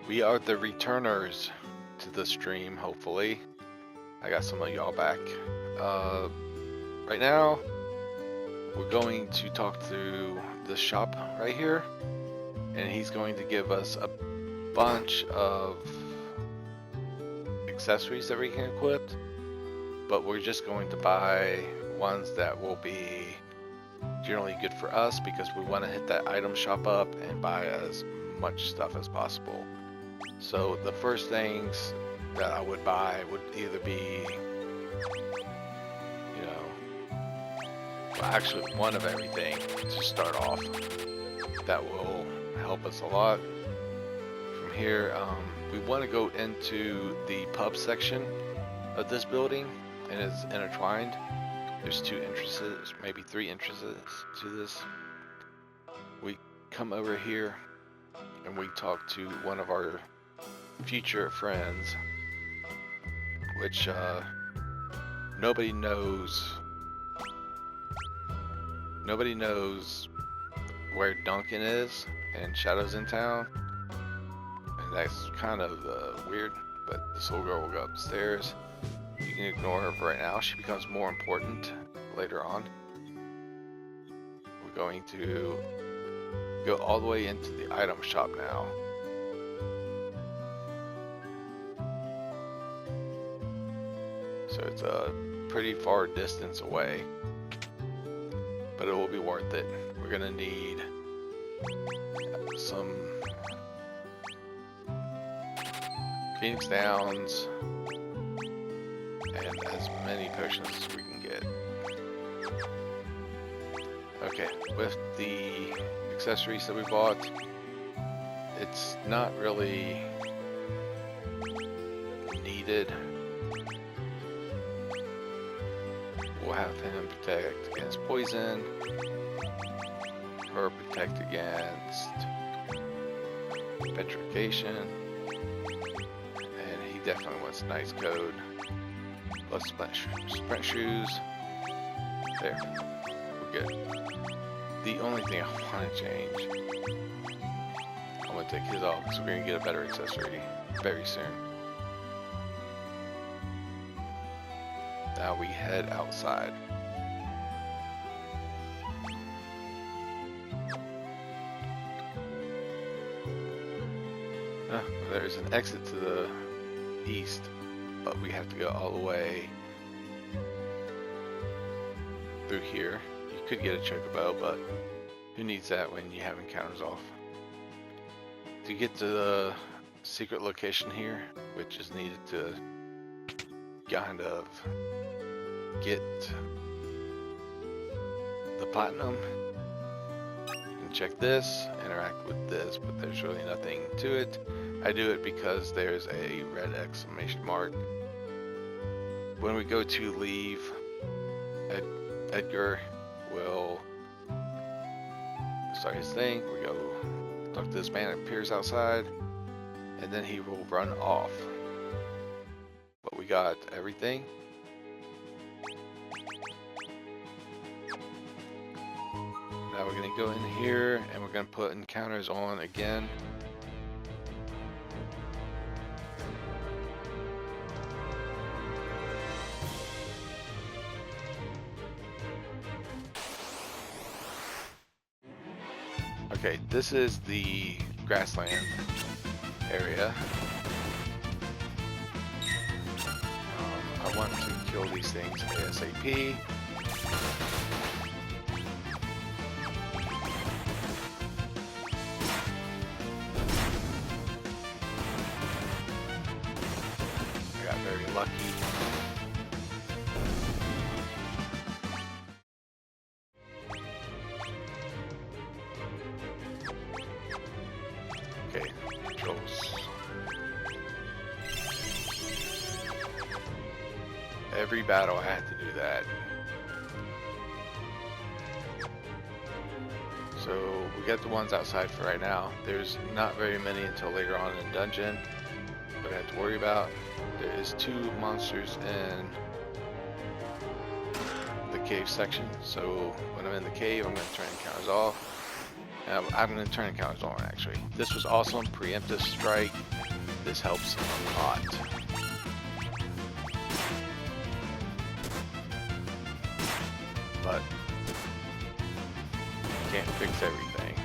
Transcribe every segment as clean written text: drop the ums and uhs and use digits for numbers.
We are the returners to the stream, hopefully. I got some of y'all back. Right now, we're going to talk to the shop right here, and he's going to give us a bunch of accessories that we can equip, but we're just going to buy ones that will be generally good for us because we want to hit that item shop up and buy as much stuff as possible. So the first things that I would buy would either be, you know, well, actually one of everything to start off. That will help us a lot. From here, we want to go into the pub section of this building, and it's intertwined. There's two entrances, maybe three entrances to this. We come over here and we talk to one of our future friends, which nobody knows where Duncan is and Shadow's in town, and that's kind of weird, but this little girl will go upstairs. You can ignore her for right now. She becomes more important later on. We're going to go all the way into the item shop now. So it's a pretty far distance away, but it will be worth it. We're gonna need some Phoenix Downs and as many potions as we can get. Okay, with the accessories that we bought, it's not really needed. We'll have him protect against poison, her protect against petrification, and he definitely wants nice code. Plus sprint shoes. There, we're good. The only thing I want to change, I'm going to take his off because we're going to get a better accessory very soon. Now we head outside. There's an exit to the east, but we have to go all the way through here. You could get a chocobo, but who needs that when you have encounters off? To get to the secret location here, which is needed to kind of get the platinum, you can check this, interact with this, but there's really nothing to it. I do it because there's a red exclamation mark. When we go to leave, Edgar will start his thing. We go talk to this man, appears outside, and then he will run off. But we got everything. Now we're gonna go in here and we're gonna put encounters on again. Okay, this is the grassland area. I want to kill these things ASAP. I got very lucky. Okay, controls. Every battle I had to do that. So we got the ones outside for right now. There's not very many until later on in the dungeon, but I have to worry about. There is 2 monsters in the cave section. So when I'm in the cave, I'm going to turn encounters off. I'm going to turn encounters on actually. This was awesome. Preemptive strike. This helps a lot. But can't fix everything.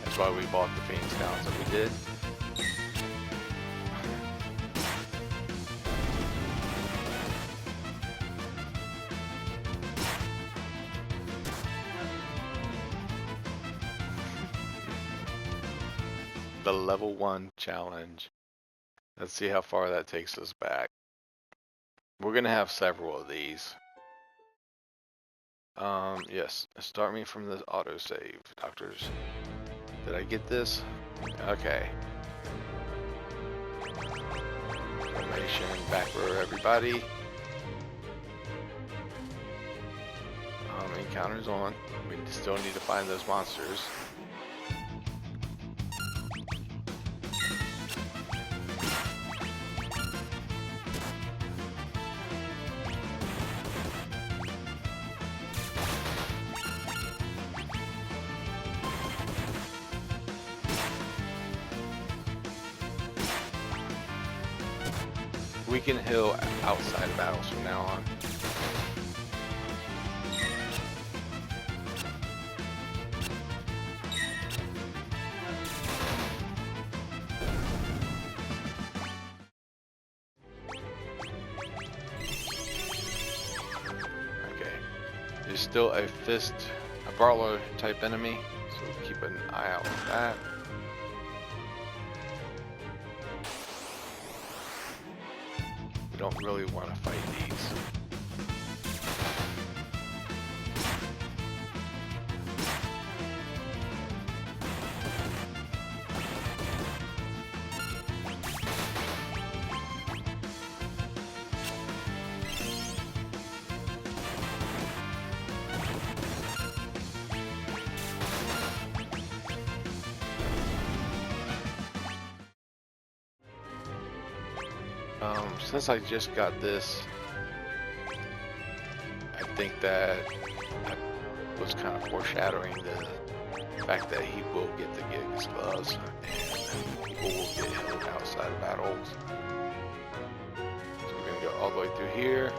That's why we bought the Phoenix Downs that we did. The level 1 challenge. Let's see how far that takes us back. We're gonna have several of these. Yes, start me from the autosave. Doctors, did I get this? Okay. Formation, back row everybody. Encounters on. We still need to find those monsters. We can heal outside of battles from now on. Okay. There's still a fist, a brawler type enemy, so keep an eye out for that. Don't really want to fight these. Since I just got this, I think that was kind of foreshadowing the fact that he will get the Gigas gloves and people will get healed outside of battles. So we're gonna go all the way through here.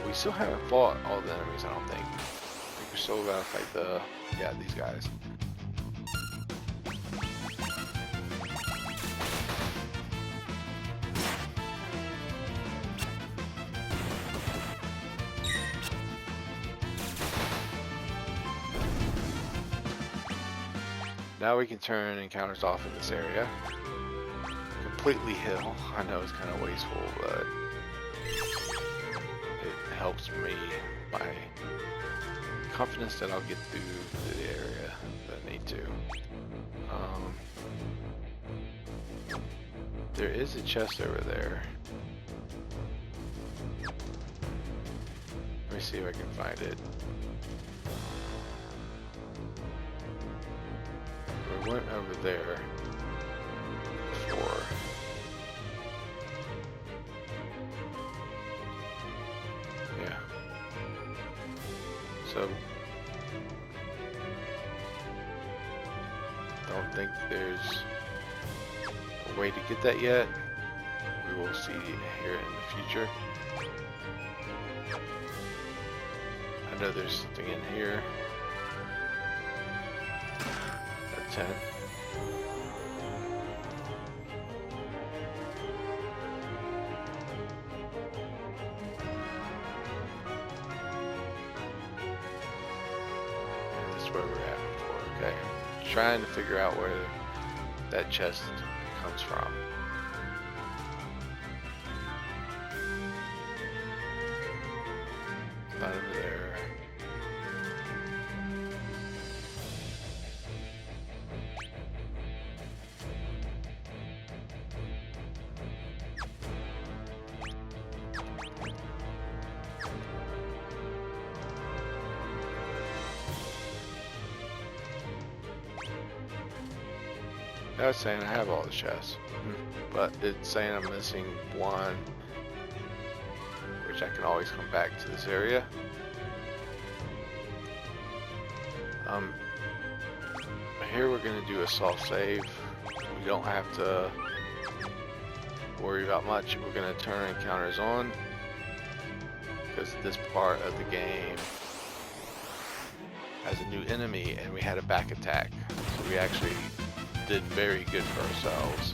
We still haven't fought all the enemies, I don't think. I think we're still gonna fight these guys. Now we can turn encounters off in this area. Completely heal. I know it's kind of wasteful, but it helps me by confidence that I'll get through the area that I need to. There is a chest over there. Let me see if I can find it. We went over there before. Yeah. So don't think there's a way to get that yet. We will see here in the future. I know there's something in here. A tent. And this is where we're at before. Okay. Trying to figure out where that chest comes from. Not over there. Now it's saying I have all the chests, but it's saying I'm missing one, which I can always come back to this area. Here we're gonna do a soft save. We don't have to worry about much. We're gonna turn encounters on because this part of the game has a new enemy and we had a back attack. So we actually did very good for ourselves.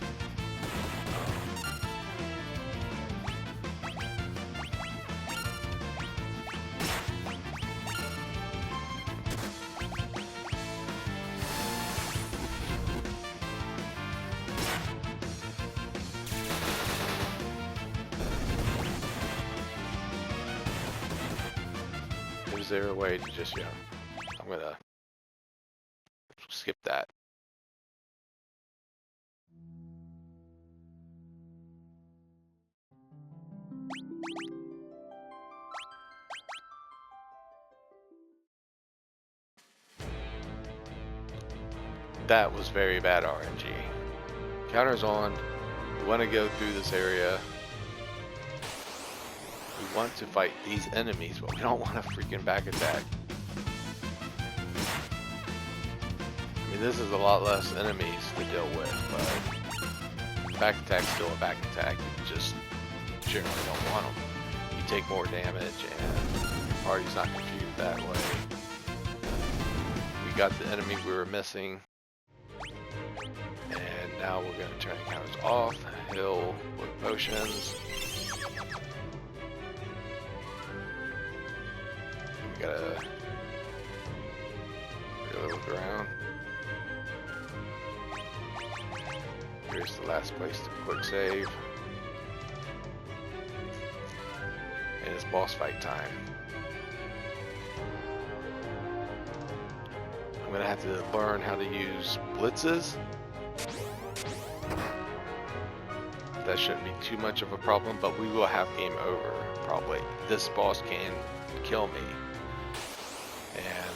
Is there a way to just, I'm gonna skip that. That was very bad RNG. Counters on. We want to go through this area. We want to fight these enemies, but we don't want a freaking back attack. I mean, this is a lot less enemies to deal with, but back attack's still a back attack. You just generally don't want them. You take more damage, and your party's not confused that way. We got the enemy we were missing, and now we're going to turn encounters off. Heal with potions. We gotta really look around. Here's the last place to quick save. And it's boss fight time. I'm gonna have to learn how to use blitzes. That shouldn't be too much of a problem, but we will have game over probably. This boss can kill me. And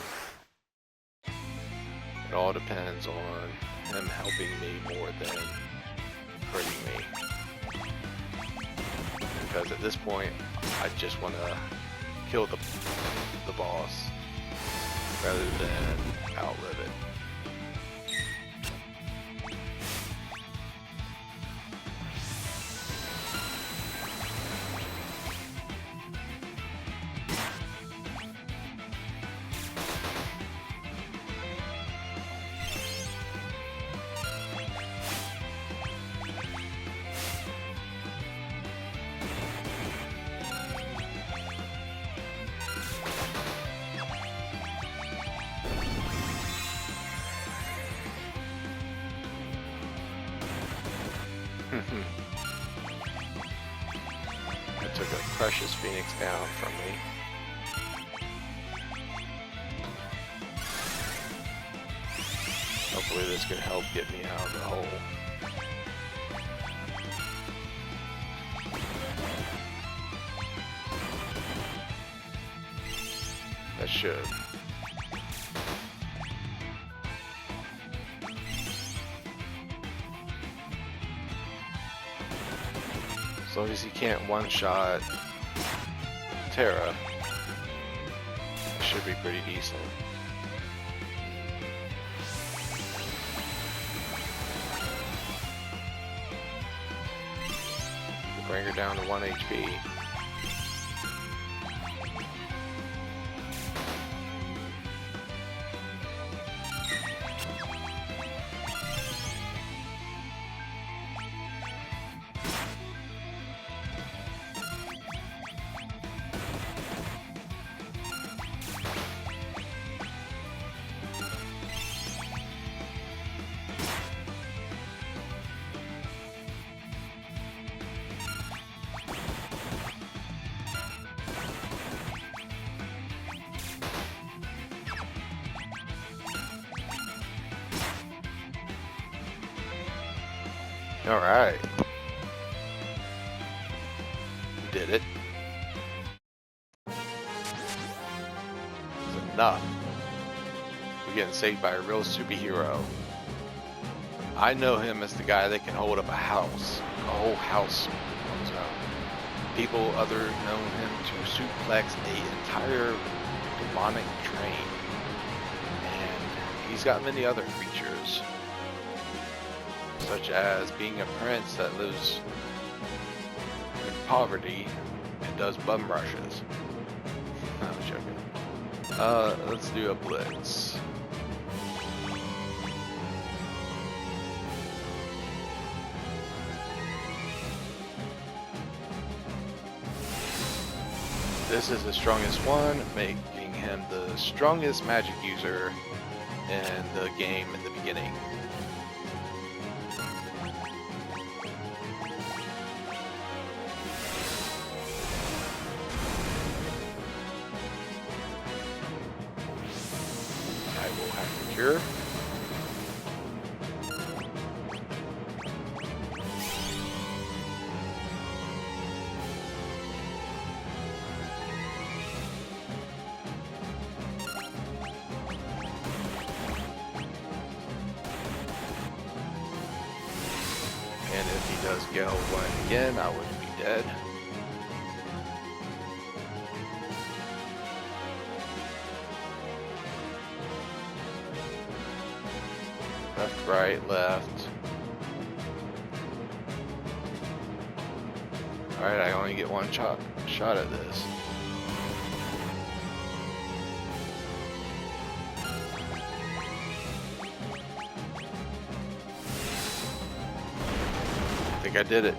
it all depends on him helping me more than hurting me. Because at this point, I just want to kill the boss rather than outlive it. I took a precious phoenix down from me. Hopefully this can help get me out of the hole. That should. As long as he can't one-shot Terra, it should be pretty decent. We'll bring her down to 1 HP. All right, we did it. It's enough. We're getting saved by a real superhero. I know him as the guy that can hold up a house, a whole house on his own. People other known him to suplex an entire demonic train. And he's got many other features, such as being a prince that lives in poverty and does bum rushes. No, I'm joking. Let's do a blitz. This is the strongest one, making him the strongest magic user in the game in the beginning. I will have to cure. And if he does get one again, I would be dead. Left, right, left. Alright, I only get one shot at this. I think I did it.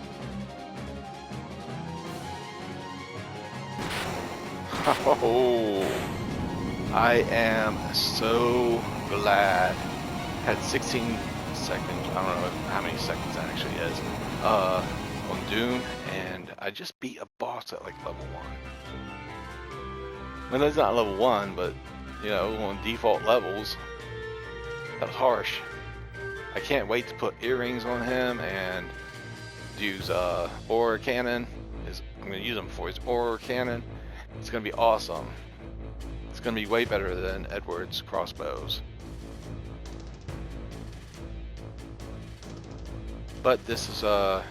Oh, I am so glad. Had 16 seconds, I don't know how many seconds that actually is, on Doom, and I just beat a boss at like level 1. Well, that's not level 1, but, you know, on default levels. That was harsh. I can't wait to put earrings on him and use Aura Cannon. I'm going to use him for his Aura Cannon. It's going to be awesome. It's going to be way better than Edward's crossbows. But this is a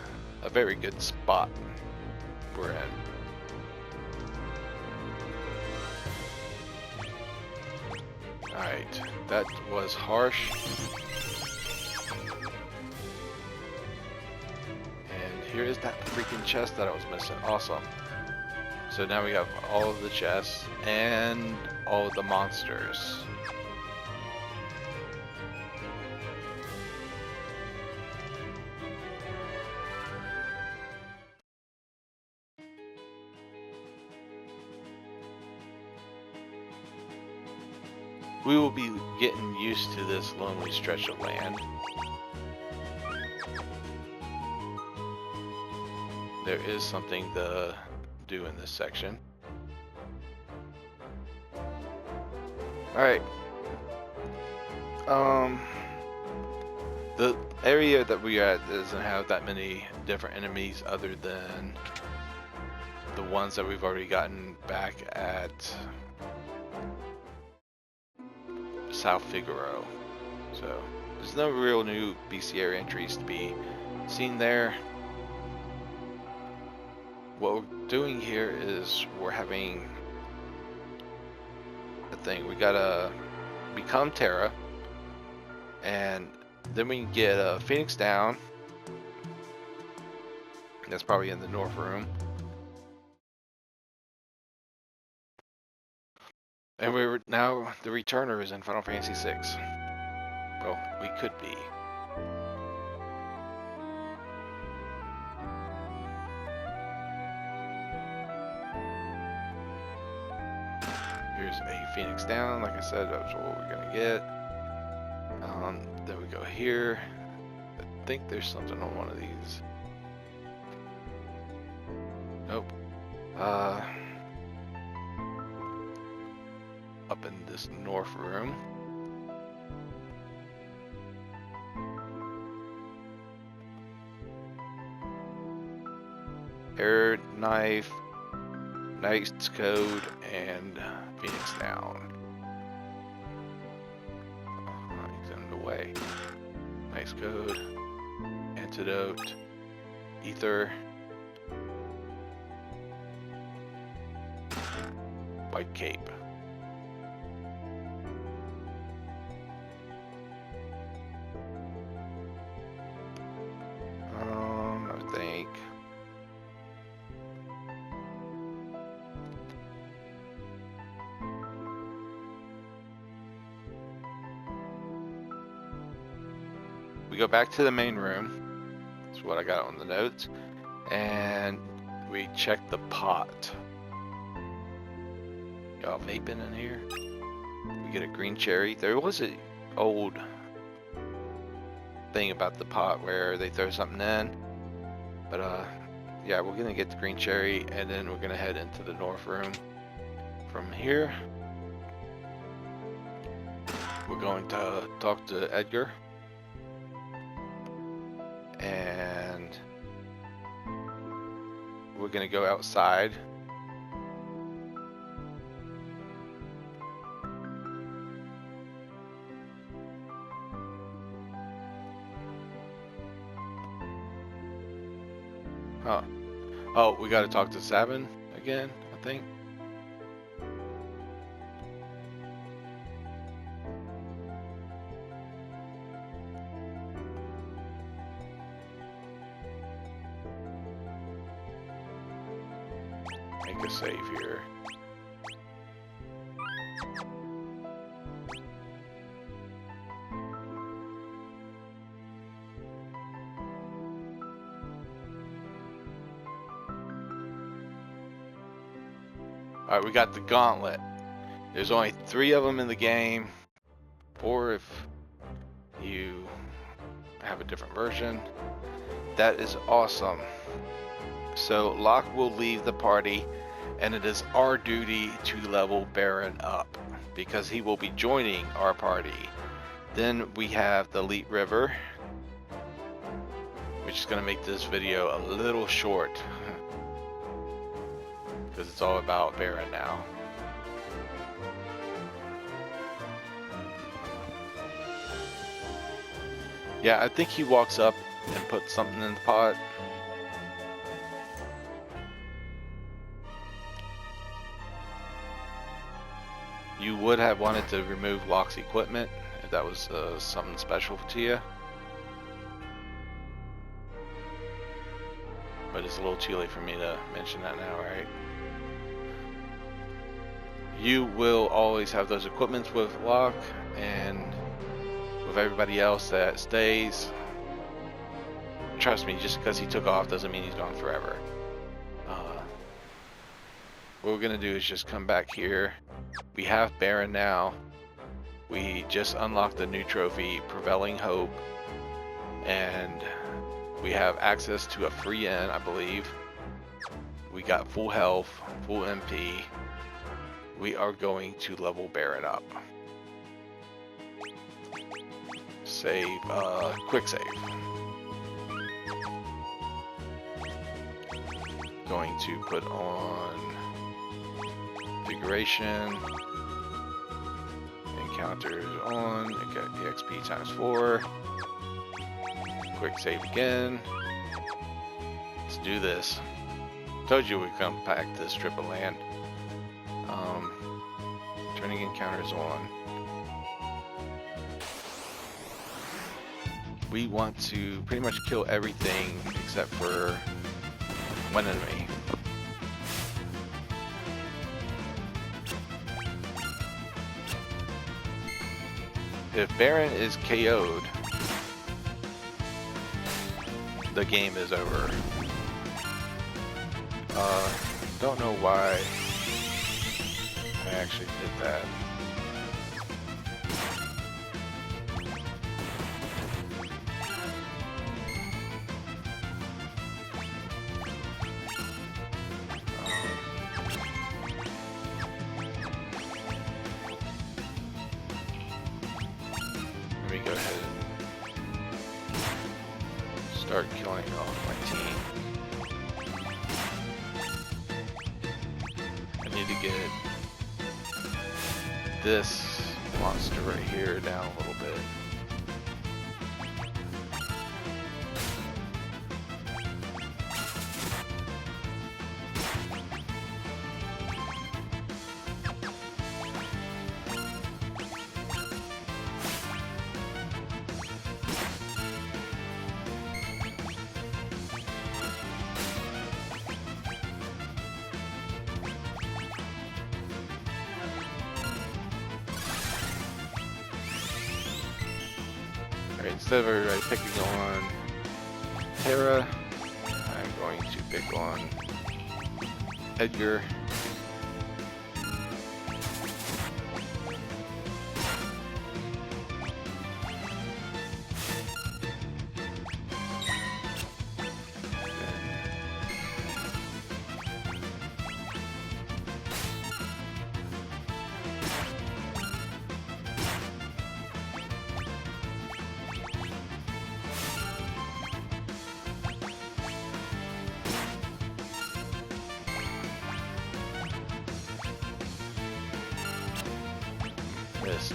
very good spot we're in. Alright, that was harsh. And here is that freaking chest that I was missing. Awesome. So now we have all of the chests and all of the monsters. We will be getting used to this lonely stretch of land. There is something to do in this section. Alright. The area that we are at doesn't have that many different enemies other than the ones that we've already gotten back at South Figaro. So there's no real new bestiary entries to be seen there. What we're doing here is we're having a thing. We gotta become Terra, and then we can get a Phoenix down. That's probably in the North Room. And we're now the Returner is in Final Fantasy VI. Well, we could be. Here's a Phoenix down. Like I said, that's what we're gonna get. Then we go here. I think there's something on one of these. Nope. Up in this North Room. Air Knife, Knight's Code, and Phoenix down. He's in the way. Knight's Code, Antidote, Ether, White Cape. we go back to the main room. That's what I got on the notes. And we check the pot. Y'all vaping in here? We get a green cherry. There was a old thing about the pot where they throw something in. But yeah, we're gonna get the green cherry and then we're gonna head into the north room. From here, we're going to talk to Edgar. And we're gonna go outside. Huh. Oh, we gotta talk to Sabin again, I think. Make a save here. Alright, we got the gauntlet. There's only 3 of them in the game, 4 if you have a different version. That is awesome. So Locke will leave the party, and it is our duty to level Baron up because he will be joining our party. Then we have the Elite River, which is going to make this video a little short because it's all about Baron now. Yeah, I think he walks up and puts something in the pot. You would have wanted to remove Locke's equipment if that was something special to you. But it's a little too late for me to mention that now, right? You will always have those equipments with Locke, and with everybody else that stays, trust me, just because he took off doesn't mean he's gone forever. What we're gonna do is just come back here. We have Baron now. We just unlocked the new trophy, Prevailing Hope, and we have access to a free inn, I believe. We got full health, full MP. We are going to level Baron up. Save, quick save. Going to put on configuration. Encounters on. Okay, XP times 4. Quick save again. Let's do this. Told you we'd come back to this strip of land. Turning encounters on. We want to pretty much kill everything except for one enemy. If Baron is KO'd, the game is over. Don't know why I actually did that. Let me go ahead and start killing off my team. I need to get this monster right here down a little bit. Alright, instead of everybody picking on Terra, I'm going to pick on Edgar. Missed.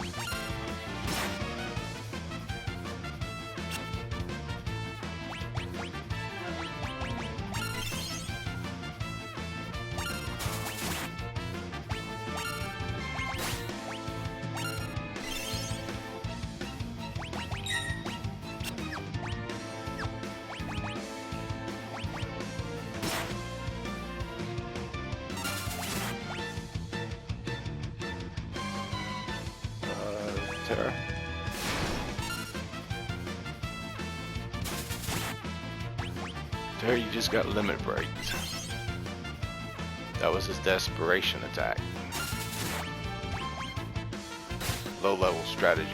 Terra. Terra, you just got limit break. That was his desperation attack. Low level strategy.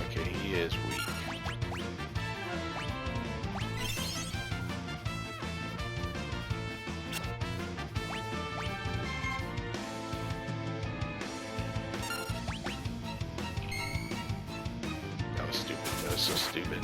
Okay, he is weak. That was so stupid.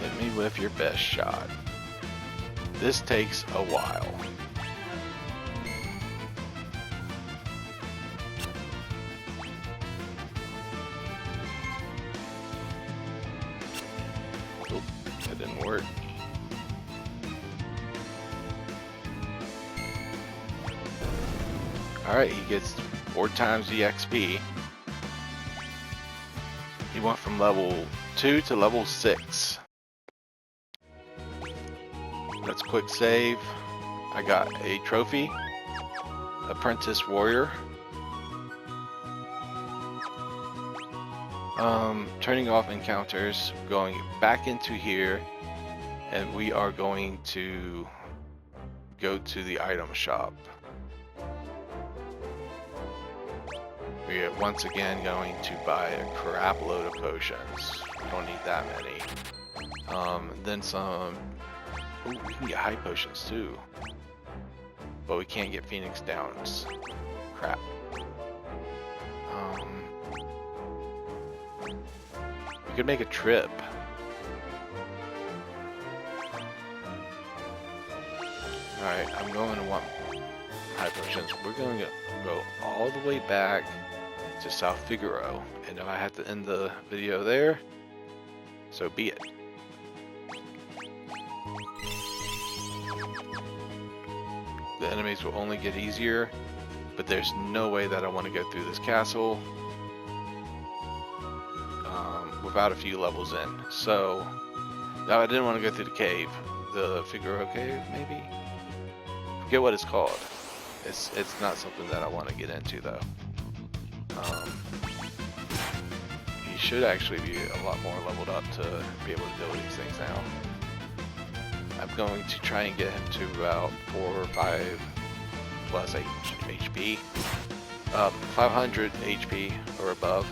Hit me with your best shot. This takes a while. Oop, that didn't work. Alright, he gets 4 times the XP. He went from level 2 to level 6. Let's quick save. I got a trophy. Apprentice Warrior. Turning off encounters. Going back into here. And we are going to go to the item shop. We are once again going to buy a crap load of potions. We don't need that many. Then some. Ooh, we can get high potions too. But we can't get Phoenix Downs. Crap. We could make a trip. Alright, I'm going to want high potions. We're going to go all the way back to South Figaro. And if I have to end the video there, so be it. The enemies will only get easier, but there's no way that I want to go through this castle without a few levels in. So, now I didn't want to go through the cave. The Figaro cave, maybe? Forget what it's called. It's not something that I want to get into, though. He should actually be a lot more leveled up to be able to deal with these things now. I'm going to try and get him to about 4 or 5 plus HP. 500 HP or above.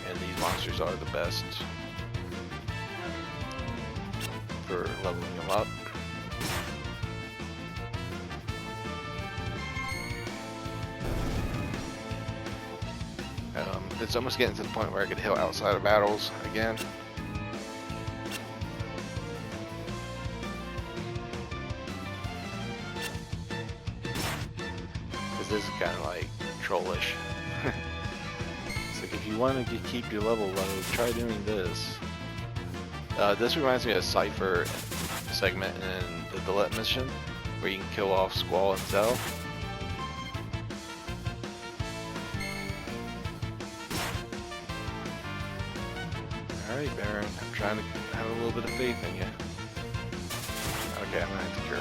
And these monsters are the best for leveling them up. it's almost getting to the point where I could heal outside of battles again. Because this is kind of like trollish. It's like, if you want to keep your level low, try doing this. This reminds me of Cypher segment in the Delete mission, where you can kill off Squall and Cell. Alright, Baron, I'm trying to have a little bit of faith in you. Okay, I'm gonna have to cure.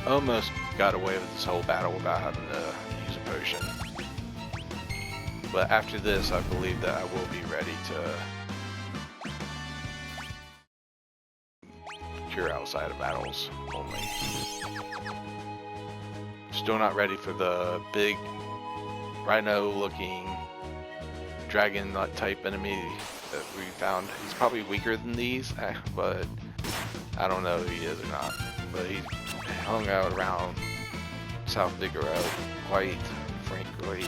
Almost got away with this whole battle without having to use a potion. But after this, I believe that I will be ready to cure outside of battles only. Still not ready for the big rhino-looking dragon type enemy that we found. He's probably weaker than these, but I don't know if he is or not. But he hung out around South Big Road quite frankly.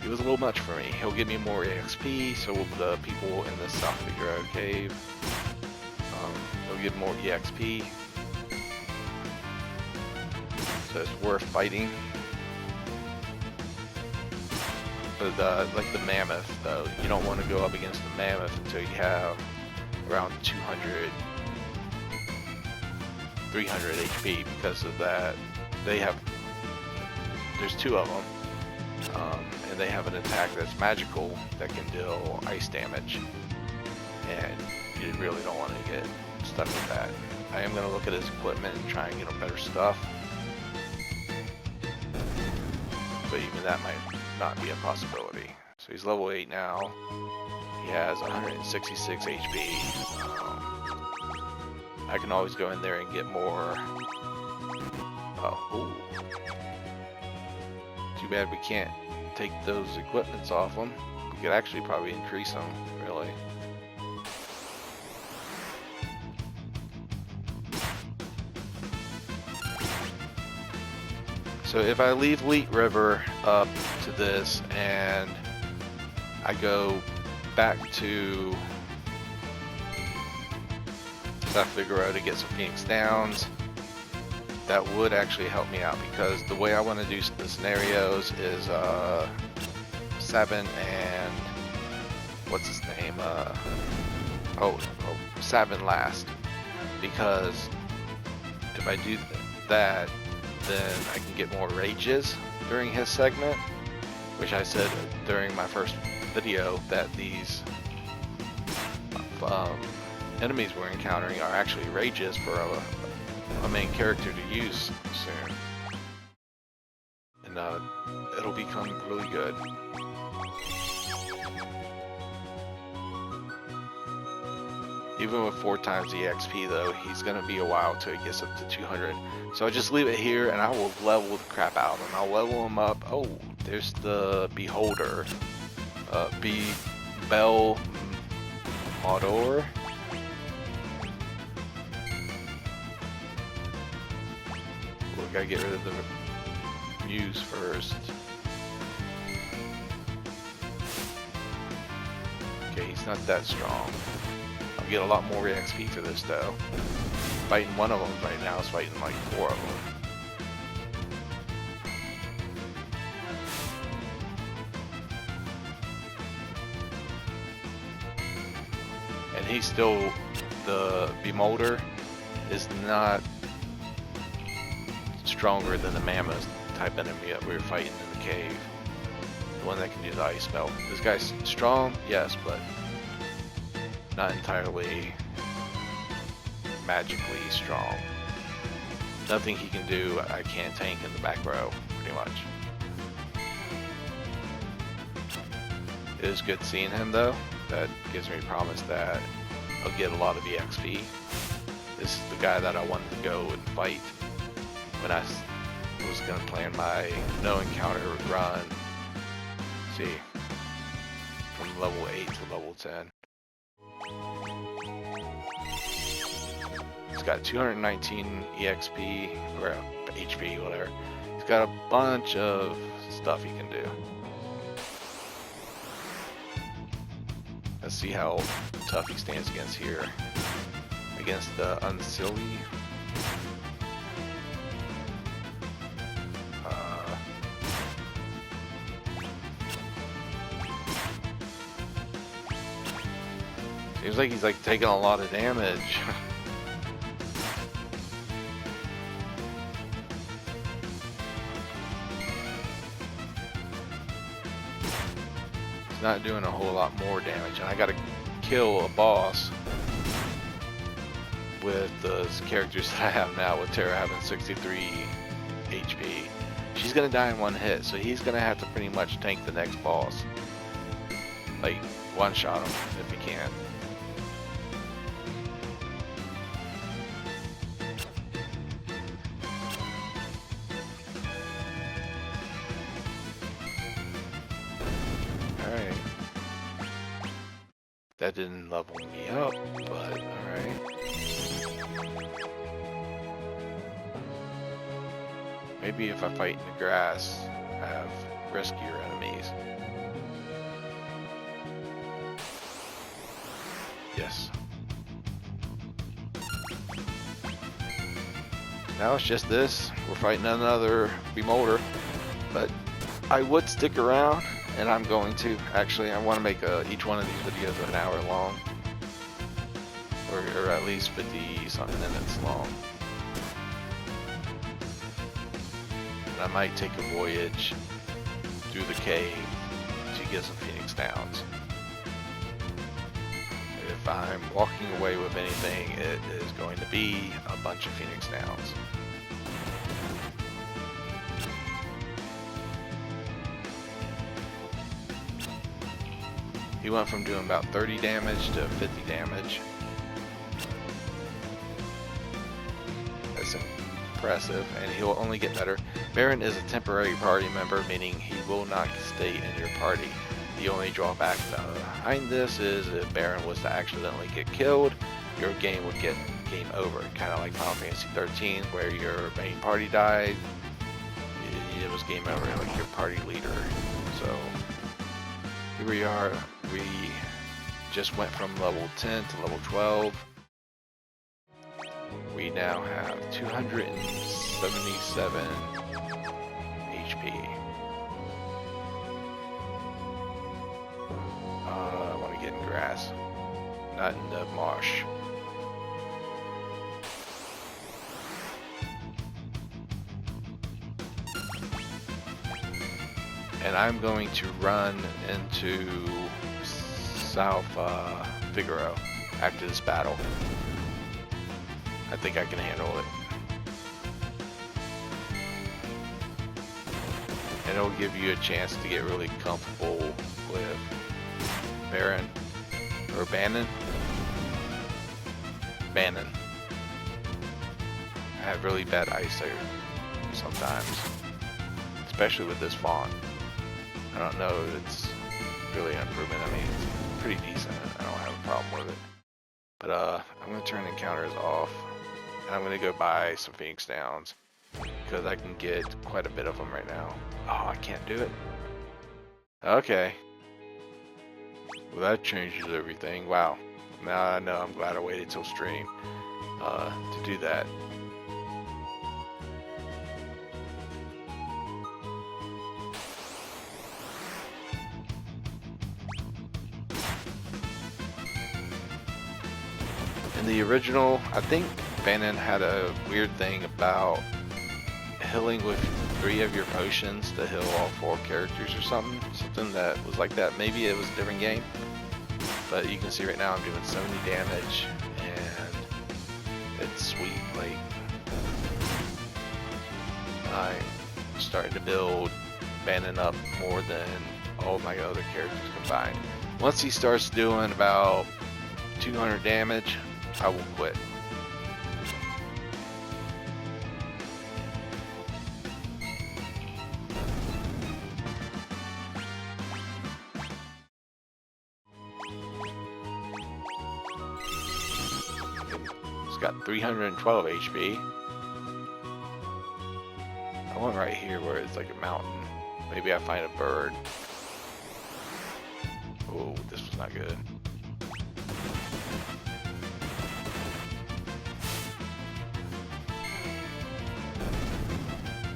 He was a little much for me. He'll give me more EXP, so will the people in the South Big Road cave. He'll give more EXP. So it's worth fighting. But like the mammoth though, you don't want to go up against the mammoth until you have around 200 300 HP, because of that there's two of them, and they have an attack that's magical that can deal ice damage, and you really don't want to get stuck with that. I am going to look at his equipment and try and get him better stuff, but even that might not be a possibility. So he's level 8 now, he has 166 HP. I can always go in there and get more. Oh, too bad we can't take those equipments off them. We could actually probably increase them, really. So if I leave Leet River up to this and I go back to South Figueroa to get some Phoenix Downs, that would actually help me out, because the way I want to do the scenarios is Sabin and what's his name? Sabin last, because if I do that, then I can get more rages during his segment, which I said during my first video that these enemies we're encountering are actually rages for a main character to use soon, and it'll become really good. Even with 4 times the XP though, he's gonna be a while till he gets up to 200. So I just leave it here and I will level the crap out of him. I'll level him up. Oh, there's the Beholder. Bell Modor. We gotta get rid of the Muse first. Okay, he's not that strong. I'll get a lot more XP for this though. Fighting one of them right now is fighting like 4 of them. And he's still, the Bemolder is not stronger than the Mammoth type enemy that we were fighting in the cave. The one that can do the ice spell. This guy's strong, yes, but not entirely magically strong. Nothing he can do I can't tank in the back row, pretty much. It is good seeing him though. That gives me promise that I'll get a lot of EXP. This is the guy that I wanted to go and fight when I was going to plan my no encounter run. Let's see, from level 8 to level 10. got 219 EXP, or HP, whatever. He's got a bunch of stuff he can do. Let's see how tough he stands against here. Against the Unsilly. Seems like he's like taking a lot of damage. He's not doing a whole lot more damage, and I gotta kill a boss with the characters that I have now, with Terra having 63 HP. She's gonna die in one hit, so he's gonna have to pretty much tank the next boss. Like, one-shot him if he can. Alright. That didn't level me up, but alright. Maybe if I fight in the grass, I have riskier enemies. Yes. Now it's just this. We're fighting another Remolder, but I would stick around, and I'm going to. Actually, I want to make each one of these videos an hour long, or at least 50-something minutes long. And I might take a voyage through the cave to get some Phoenix Downs. If I'm walking away with anything, it is going to be a bunch of Phoenix Downs. He went from doing about 30 damage to 50 damage. That's impressive, and he'll only get better. Baron is a temporary party member, meaning he will not stay in your party. The only drawback behind this is if Baron was to accidentally get killed, your game would get game over. Kind of like Final Fantasy 13, where your main party died, it was game over, like your party leader. So here we are. We just went from level 10 to level 12. We now have 277 HP. I want to get in grass, not in the marsh. And I'm going to run into South Figaro after this battle. I think I can handle it. And it'll give you a chance to get really comfortable with Baron or Banon. Banon. I have really bad eyesight sometimes, especially with this font. I don't know if it's really an improvement. I mean, it's pretty decent. I don't have a problem with it. But I'm going to turn encounters off, and I'm going to go buy some Phoenix Downs, because I can get quite a bit of them right now. Oh, I can't do it. Okay. Well, that changes everything. Wow. Now I know. I'm glad I waited till stream to do that. In the original, I think Banon had a weird thing about healing with 3 of your potions to heal all 4 characters or something that was like that. Maybe it was a different game, but you can see right now I'm doing 70 damage, and it's sweet. Like, I'm starting to build Banon up more than all my other characters combined. Once he starts doing about 200 damage, I will quit. It's got 312 HP. I want right here where it's like a mountain. Maybe I find a bird. Oh, this was not good.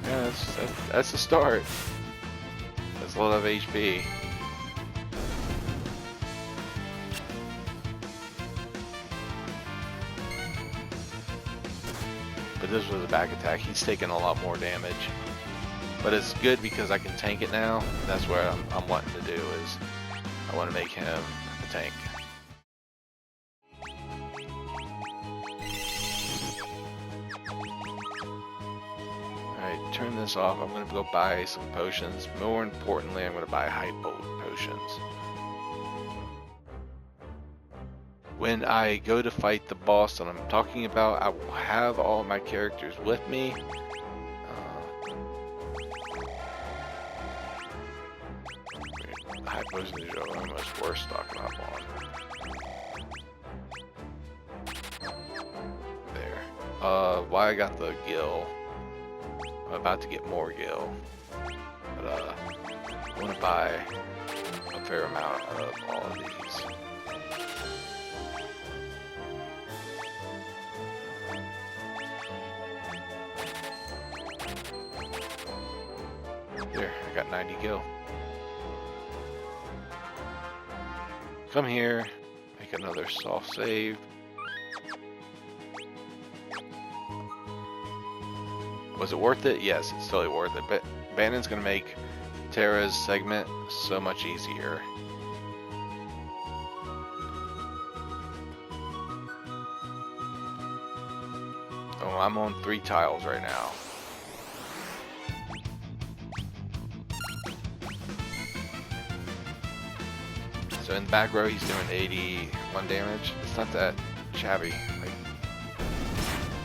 Yeah, that's the start. That's a lot of HP. But this was a back attack. He's taking a lot more damage. But it's good because I can tank it now. That's what I'm wanting to do is I want to make him a tank. Alright, turn this off. I'm going to go buy some potions. More importantly, I'm going to buy hypo potions. When I go to fight the boss that I'm talking about, I will have all my characters with me. High potions are almost worth stocking up on. There. Why I got the gil. I'm about to get more gil. But I want to buy a fair amount of all of these. There, I got 90 gil. Come here, make another soft save. Was it worth it? Yes, it's totally worth it. But Banon's gonna make Terra's segment so much easier. Oh, I'm on 3 tiles right now. So in the back row, he's doing 81 damage. It's not that shabby.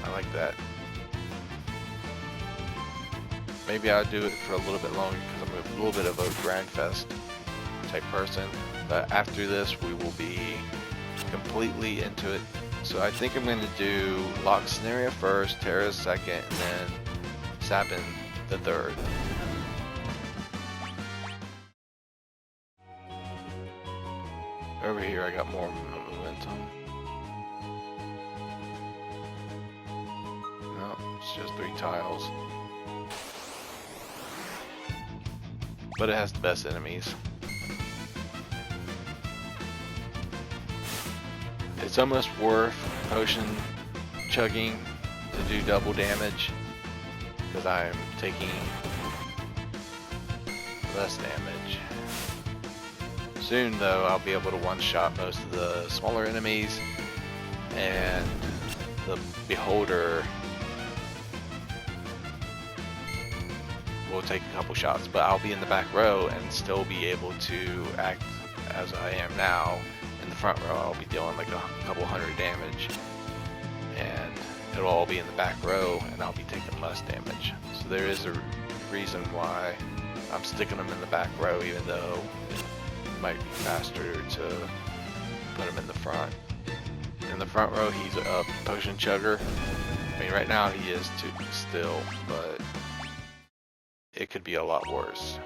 I like that. Maybe I'll do it for a little bit longer because I'm a little bit of a grind fest type person. But after this, we will be completely into it. So I think I'm going to do Lock Scenario first, Terra second, and then Sabin the third. Over here I got more momentum. No, it's just 3 tiles. But it has the best enemies. It's almost worth potion chugging to do double damage because I'm taking less damage. Soon though, I'll be able to one-shot most of the smaller enemies, and the Beholder will take a couple shots, but I'll be in the back row and still be able to act as I am now. In the front row, I'll be dealing like a couple hundred damage, and it'll all be in the back row, and I'll be taking less damage. So there is a reason why I'm sticking them in the back row, even though it might be faster to put him in the front. In the front row, he's a potion chugger. I mean, right now he is too still, but it could be a lot worse.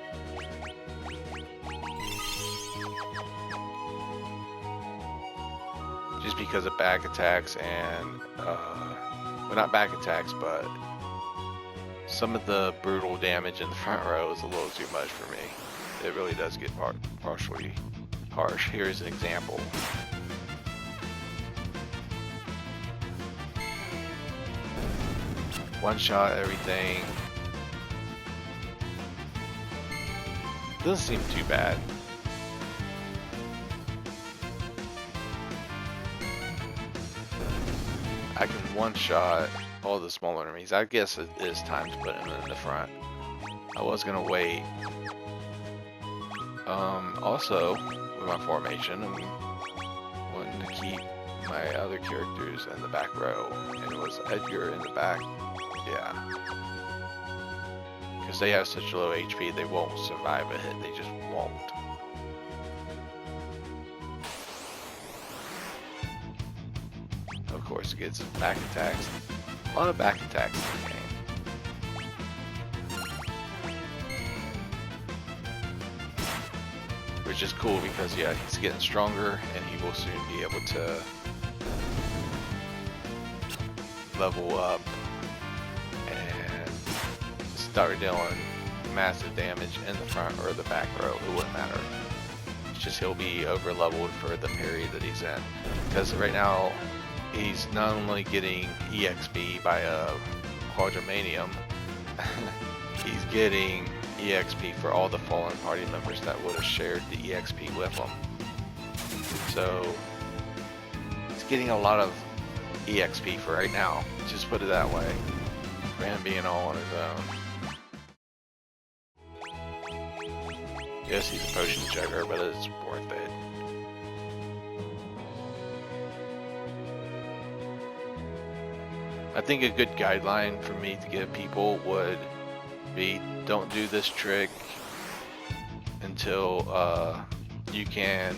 Just because of back attacks and, well, not back attacks, but some of the brutal damage in the front row is a little too much for me. It really does get partially harsh. Here's an example. One shot everything. Doesn't seem too bad. I can one-shot all the smaller enemies. I guess it is time to put them in the front. I was gonna wait. Also, with my formation, I'm wanting to keep my other characters in the back row. And it was Edgar in the back. Yeah. Because they have such low HP, they won't survive a hit. They just won't. Of course, gets back attacks. A lot of back attacks in the game. Which is cool because, yeah, he's getting stronger and he will soon be able to level up and start dealing massive damage in the front or the back row. It wouldn't matter. It's just he'll be over leveled for the period that he's in. Because right now, he's not only getting EXP by a Quadramanium, he's getting EXP for all the fallen party members that would have shared the EXP with him. So he's getting a lot of EXP for right now, just put it that way, for him being all on his own. Yes, he's a potion chugger, but it's worth it. I think a good guideline for me to give people would be, don't do this trick until you can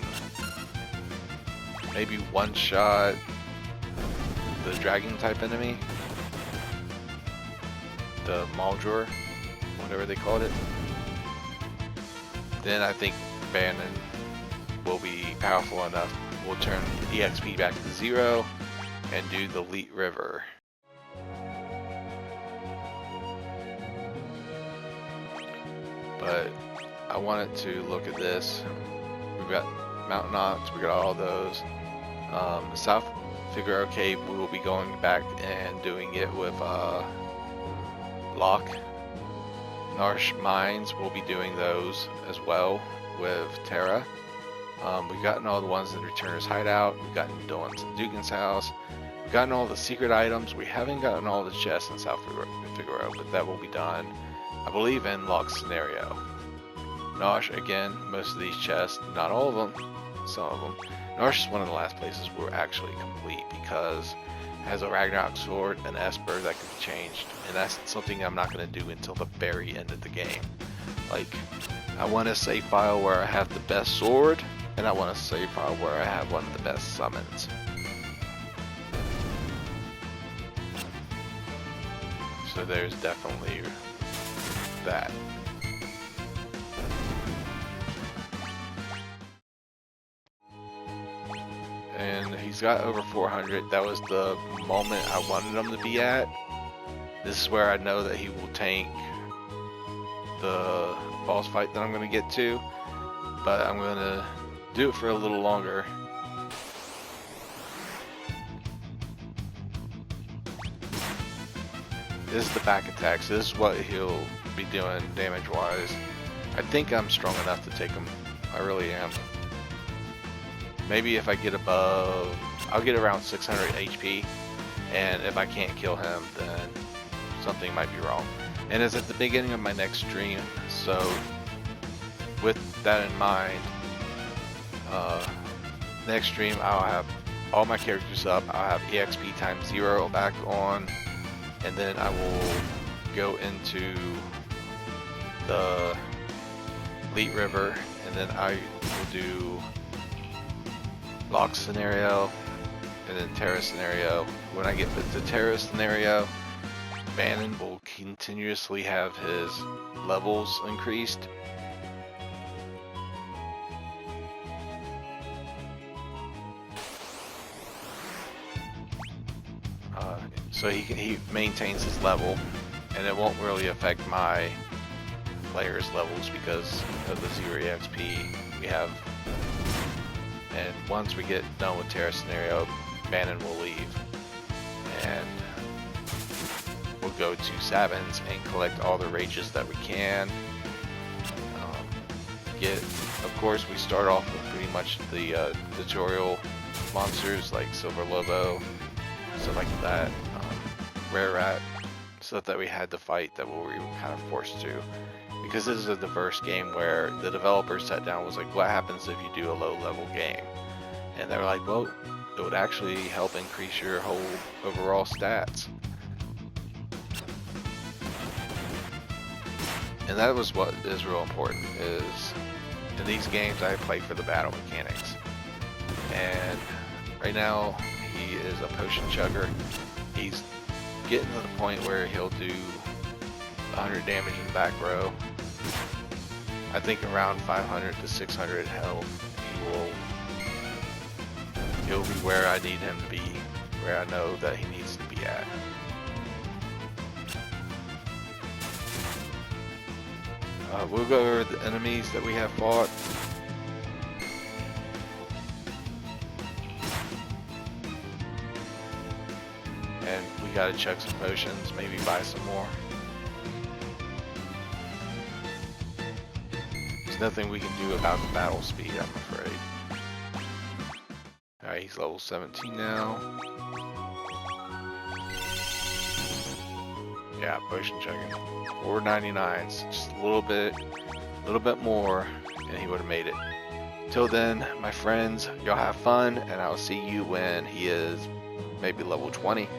maybe one-shot the dragon type enemy, the Maldror, whatever they called it. Then I think Banon will be powerful enough. We'll turn EXP back to 0 and do the Elite River. But I wanted to look at this. We've got Mountain Ox, we got all those. South Figaro Cave, we will be going back and doing it with Locke. Narsh Mines, we'll be doing those as well with Terra. We've gotten all the ones in Returner's Hideout. We've gotten Dugan's house. We've gotten all the secret items. We haven't gotten all the chests in South Figaro, but that will be done, I believe, in Locke's scenario. Nosh, again, most of these chests, not all of them, some of them. Nosh is one of the last places we're actually complete because it has a Ragnarok sword, an Esper that can be changed, and that's something I'm not going to do until the very end of the game. Like, I want a save file where I have the best sword, and I want a save file where I have one of the best summons. So there's definitely that. And he's got over 400. That was the moment I wanted him to be at. This is where I know that he will tank the boss fight that I'm going to get to, but I'm going to do it for a little longer. This is the back attacks. This is what he'll be doing damage wise. I think I'm strong enough to take him. I really am. Maybe if I get above, I'll get around 600 HP, and if I can't kill him, then something might be wrong. And it's at the beginning of my next stream, so with that in mind, next stream I'll have all my characters up. I'll have EXP times 0 back on, and then I will go into the Elite River, and then I will do Locke scenario, and then Terra scenario. When I get to the Terra scenario, Banon will continuously have his levels increased. So he maintains his level, and it won't really affect my players' levels because of the 0 EXP we have. And once we get done with Terra scenario, Banon will leave, and we'll go to Savins and collect all the rages that we can. Of course, we start off with pretty much the tutorial monsters like Silver Lobo, stuff like that, Rare Rat, stuff that we had to fight that we were kind of forced to. Because this is a diverse game where the developers sat down and was like, what happens if you do a low level game? And they were like, well, it would actually help increase your whole overall stats. And that was what is real important, is in these games I play for the battle mechanics. And right now He is a potion chugger. He's getting to the point where he'll do 100 damage in the back row. I think around 500 to 600 health, he'll be where I need him to be, where I know that he needs to be at. We'll go over the enemies that we have fought. And we gotta chug some potions, maybe buy some more. There's nothing we can do about the battle speed, I'm afraid. Alright, he's level 17 now. Yeah, potion chugging. 499s, just a little bit more, and he would have made it. Till then, my friends, y'all have fun, and I'll see you when he is maybe level 20.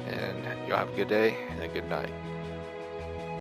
And y'all have a good day and a good night.